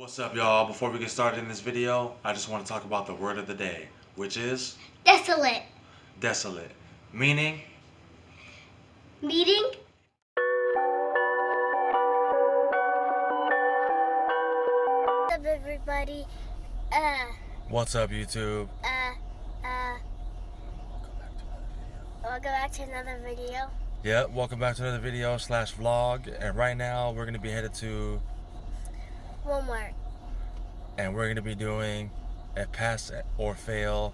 What's up, y'all? Before we get started in this video, I just want to talk about the word of the day, which is Desolate. desolate, meaning Meeting. What's up, everybody? what's up, YouTube? Welcome back to another video. Yeah, welcome back to another video / vlog, and right now we're gonna be headed to Walmart. and we're gonna be doing a pass or fail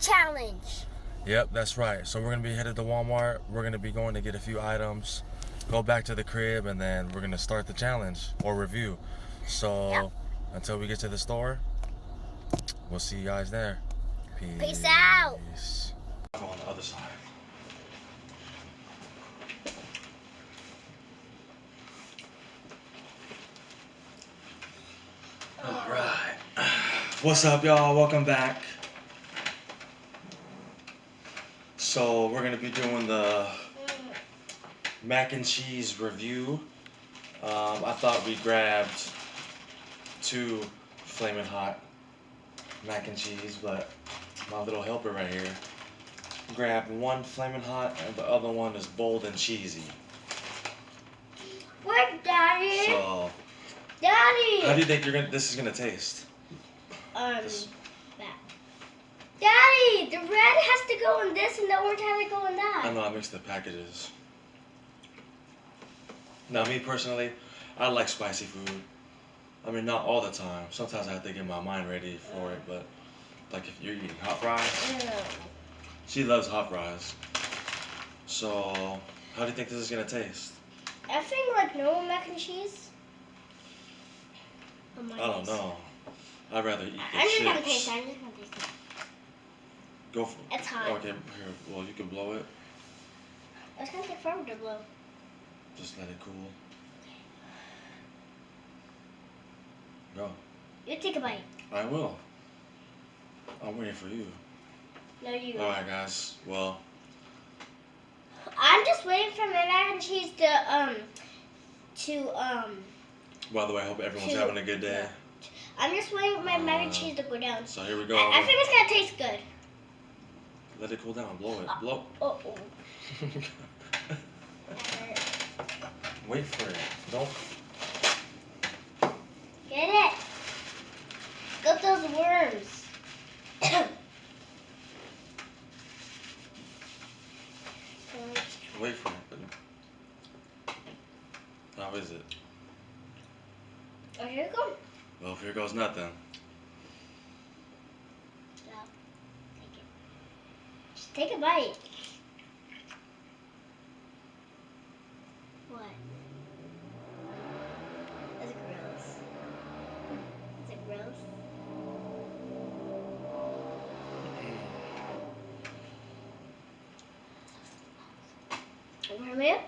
Challenge. Yep, that's right. So we're gonna be headed to Walmart. We're gonna be going to get a few items, go back to the crib, and then we're gonna start the challenge or review. So Yep. until we get to the store, we'll see you guys there. Peace out. Go on the other side. All right. What's up, y'all? Welcome back. So we're gonna be doing the mac and cheese review. I thought we grabbed 2 flaming hot mac and cheese, but my little helper right here grabbed 1 flaming hot and the other one is bold and cheesy. What, Daddy? So, Daddy. how do you think this is gonna taste? That. Daddy, the red has to go in this and the orange has to go in that. I know I mixed the packages. Now, me personally, I like spicy food. I mean, not all the time. Sometimes I have to get my mind ready for it, but like if you're eating hot fries, Ew. she loves hot fries. So, how do you think this is gonna taste? I think like normal mac and cheese. Oh, I don't know. I'd rather eat the I'm just gonna chips. taste it. I'm just gonna taste it. Go for it. It's hot. Okay, here. Well, you can blow it. It's gonna take forever to blow. Just let it cool. Go. You take a bite. I will. I'm waiting for you. No, you. All right, guys. Well, I'm just waiting for my mac and cheese to by the way, I hope everyone's having a good day. I'm just waiting for my mac and cheese to go down. So here we go. I think it's gonna taste good. Let it cool down. Blow it. Blow. Oh. Wait for it. Don't. Get it. Get those worms. Wait for it. How is it? Oh, here you go. Well, here goes nothing. Yeah. Take it. Just take a bite. What? That's gross. Is it gross? Warm it?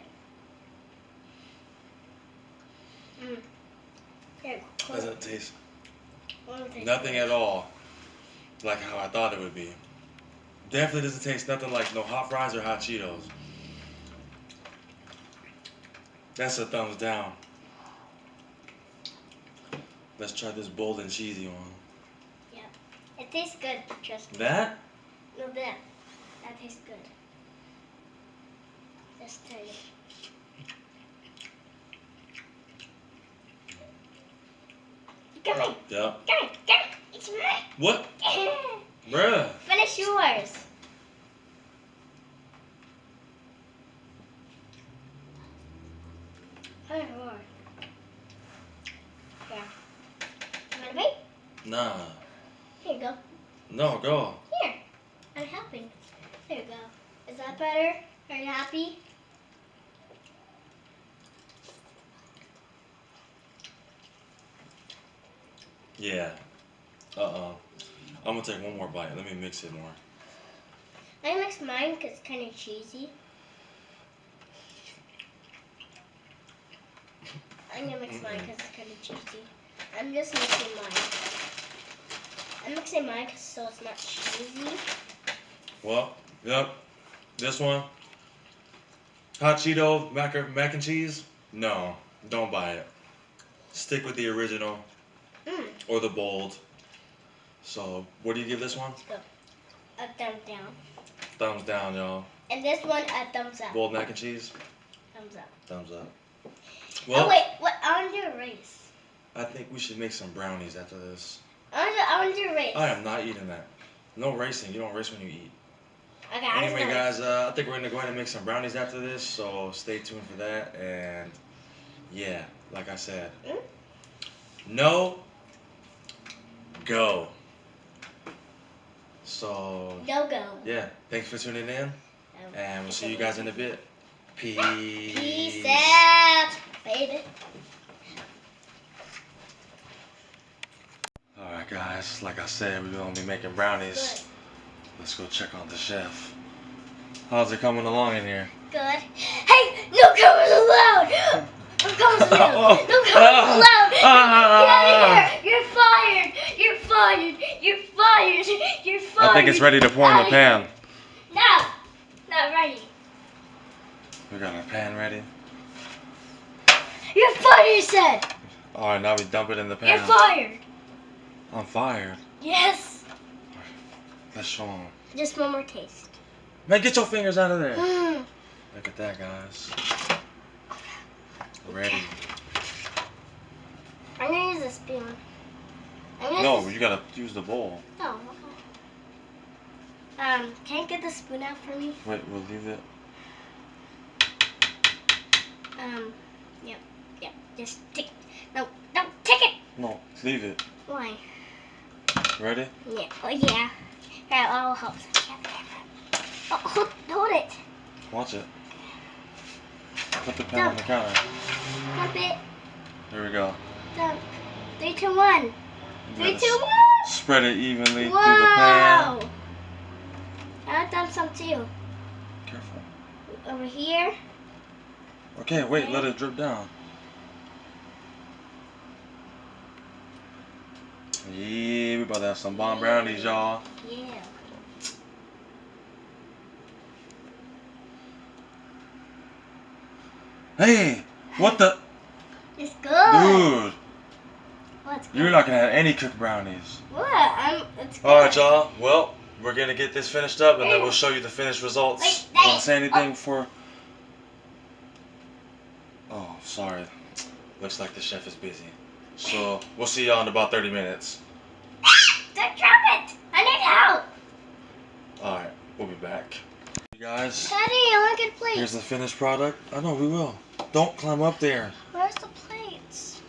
Here, Doesn't taste taste nothing at all like how I thought it would be. Definitely doesn't taste nothing like no hot fries or hot Cheetos. That's a thumbs down. Let's try this bold and cheesy one. Yeah. It tastes good, trust me. That? No, that. That tastes good. Just try it. Come here. Yep. Come here. It's mine. What? Bruh. Finish yours. Finish yours. Yeah. You want a bite? Nah. Here you go. No, go. Here. I'm helping. There you go. Is that better? Are you happy? Yeah. I'm gonna take one more bite. Let me mix it more. I mix mine because it's kind of cheesy. I'm gonna mix mine because it's kind of cheesy. I'm just mixing mine. I'm mixing mine so it's not cheesy. Well, yep. This one. Hot Cheeto mac and cheese? No, don't buy it. Stick with the original. or the bold. So, what do you give this one? Let's go. A thumbs down. Thumbs down, y'all. And this one, a thumbs up. Bold mac and cheese? Thumbs up. Thumbs up. Well, oh, wait, what? I want to do a race. I think we should make some brownies after this. I want to do a race. I am not eating that. No racing. You don't race when you eat. Okay, anyway, guys, I think we're going to go ahead and make some brownies after this, so stay tuned for that. And, yeah, like I said, no, go. So, go. Yeah, thanks for tuning in, and we'll see you guys in a bit. Peace. Peace out, baby. Alright, guys, like I said, we're going to be making brownies. Good. Let's go check on the chef. How's it coming along in here? Good. Hey, no cameras allowed! No cameras allowed! No cameras allowed! Get out of here! You're fired! You're fired! You're fired! You're fired! I think it's ready to pour in the pan. No! Not ready. We got our pan ready. You're fired, you said! Alright, now we dump it in the pan. You're fired! I'm fired. Yes! Let's show them. Just one more taste. Man, get your fingers out of there. Look at that, guys. Ready. I'm gonna use a spoon. No, you gotta use the bowl. Oh, okay. Can you get the spoon out for me? Wait, we'll leave it. Yep. Just take. No, take it. No, leave it. Why? Ready? Yeah. Oh yeah. Here, I'll help. Oh, hold it. Watch it. Put the pan on the counter. Dump it. Here we go. Dump. 3, 2, 1. 3, 2, 1. Spread it evenly through the Wow. pan. I'll dump some too. Careful. Over here. Okay, wait, let it drip down. Yeah, we about to have some bomb brownies, y'all. Yeah. Hey, what the? It's good. Dude, What's good? you're not gonna have any cooked brownies. What? It's good. Alright, y'all. Well, we're gonna get this finished up and then we'll show you the finished results. Wait, You wanna say anything for? Oh, sorry. Looks like the chef is busy. So, we'll see y'all in about 30 minutes. Don't drop it. I need help. Alright, we'll be back. You guys, Daddy, I want to get plates. here's the finished product. I know, we will. Don't climb up there. Where's the plates?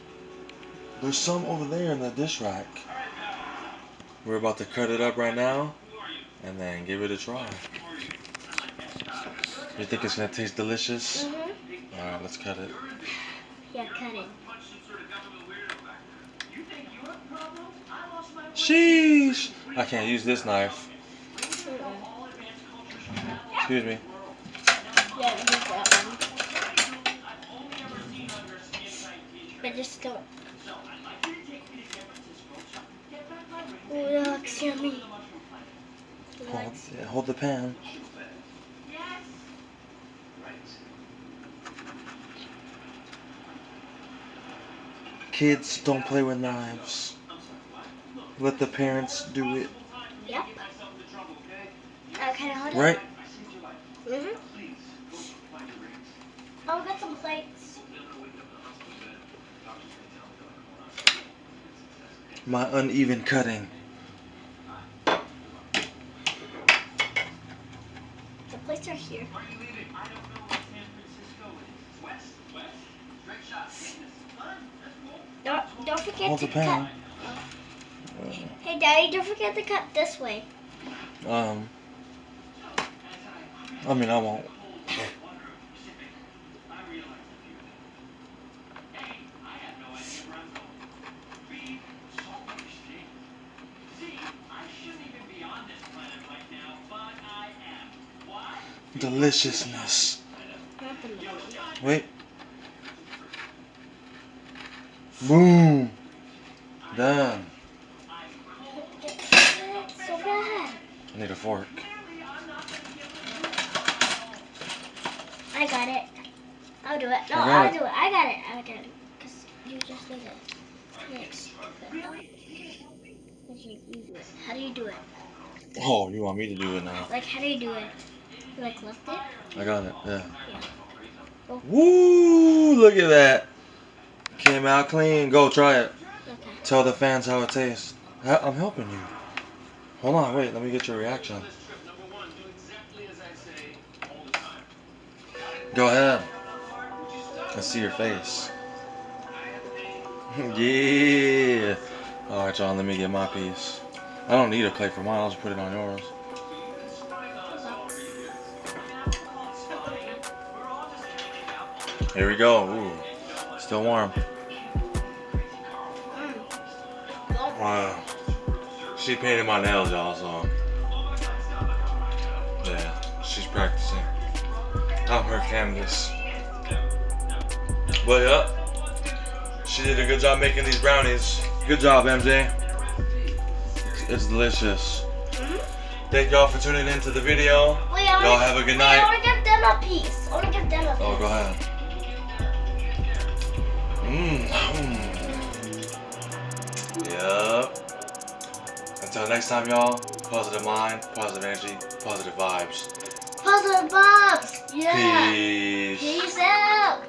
There's some over there in the dish rack. We're about to cut it up right now and then give it a try. You think it's gonna taste delicious? Alright, let's cut it. Yeah, cut it. Sheesh! I can't use this knife. Excuse me. Yeah, use that one. But just don't. Oh, that looks yummy. Hold the pan. Kids, don't play with knives. Let the parents do it. Yep. Okay, hold it. Right? I'll get some plates. My uneven cutting. The plates are here. Don't forget Hold to the pan. cut. Hey, Daddy, don't forget to cut this way. I mean, I won't. Deliciousness. Wait. Boom. Done. It's so bad. I need a fork. I got it. I'll do it. No, I got I'll it. do it. I got it. Because you just did it. Thanks. How do you do it? Oh, you want me to do it now? Like, how do you do it? You, like, lift it? I got it, yeah. Oh. Woo! Look at that. Came out clean. Go try it. Okay. Tell the fans how it tastes. I'm helping you. Hold on, wait. Let me get your reaction. Go ahead. Let's see your face. Yeah. All right, John. Let me get my piece. I don't need a plate for mine. I'll just put it on yours. Here we go. Ooh, still warm. Wow. She painted my nails, y'all. So yeah, she's practicing. I'm her canvas. But yeah, she did a good job making these brownies. Good job, MJ. It's delicious. Thank y'all for tuning into the video. Wait, Y'all have a good night. I want to give them a piece. I want to give them a piece. Oh, go ahead. Yep. Until next time, y'all. Positive mind, positive energy, positive vibes. Positive vibes. Yeah. Peace. Peace out.